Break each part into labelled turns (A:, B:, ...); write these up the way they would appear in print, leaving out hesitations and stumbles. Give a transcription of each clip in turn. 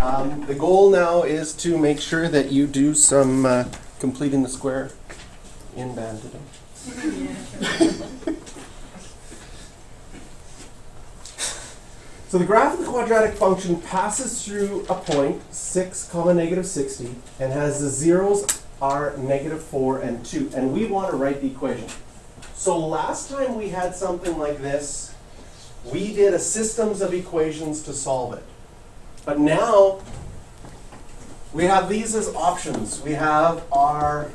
A: The goal now is to make sure that you do some completing the square in band today. So the graph of the quadratic function passes through a point, 6, negative 60, and has the zeros are negative 4 and 2. And we want to write the equation. So last time we had something like this, we did a systems of equations to solve it. But now we have these as options. We have our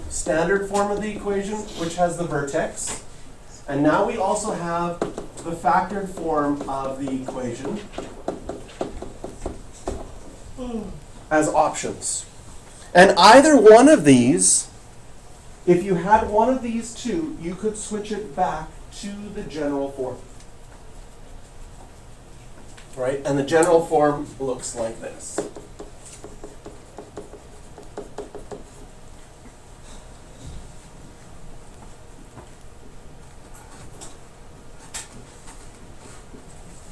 A: standard form of the equation, which has the vertex. And now we also have the factored form of the equation as options. And either one of these, if you had one of these two, you could switch it back to the general form. Right? And the general form looks like this.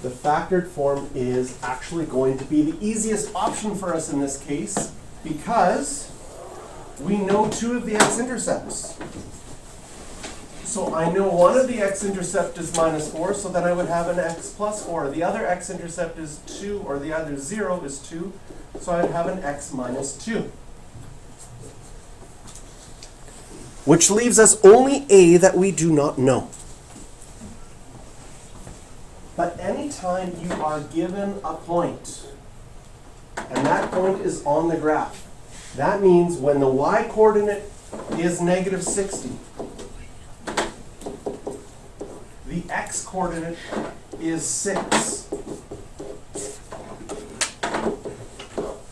A: The factored form is actually going to be the easiest option for us in this case because we know two of the x-intercepts. So I know one of the x-intercept is minus 4, so then I would have an x plus 4. The other x-intercept is 2, or the other 0 is 2, so I'd have an x minus 2. Which leaves us only a that we do not know. But anytime you are given a point, and that point is on the graph, that means when the y-coordinate is negative 60, the x-coordinate is 6.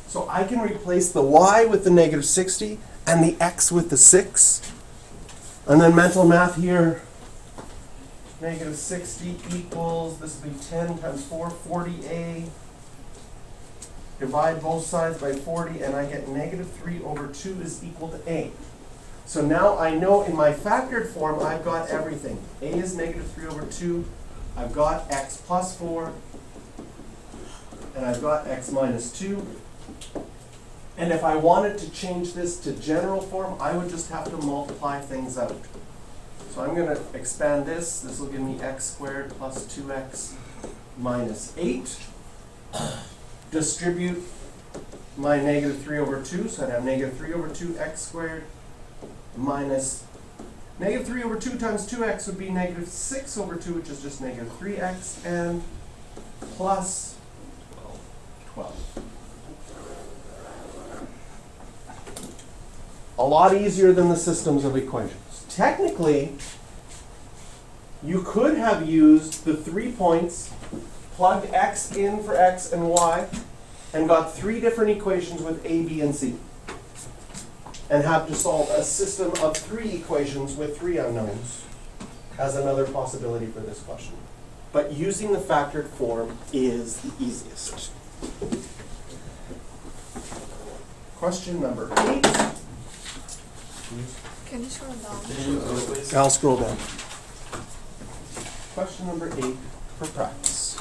A: So I can replace the y with the negative 60 and the x with the 6. And then mental math here. Negative 60 equals, this will be 10 times 4, 40a. Divide both sides by 40, and I get negative 3 over 2 is equal to a. So now I know in my factored form, I've got everything. A is negative 3 over 2. I've got x plus 4. And I've got x minus 2. And if I wanted to change this to general form, I would just have to multiply things out. So I'm going to expand this. This will give me x squared plus 2x minus 8. Distribute my negative 3 over 2. So I'd have negative 3 over 2x squared minus negative 3 over 2 times 2x would be negative 6 over 2, which is just negative 3x, and plus 12. A lot easier than the systems of equations. Technically, you could have used the 3 points, plugged x in for x and y, and got 3 different equations with a, b, and c. And have to solve a system of 3 equations with 3 unknowns as another possibility for this question. But using the factored form is the easiest. Question number 8.
B: Can you scroll down?
A: I'll scroll down. Question number 8 for practice.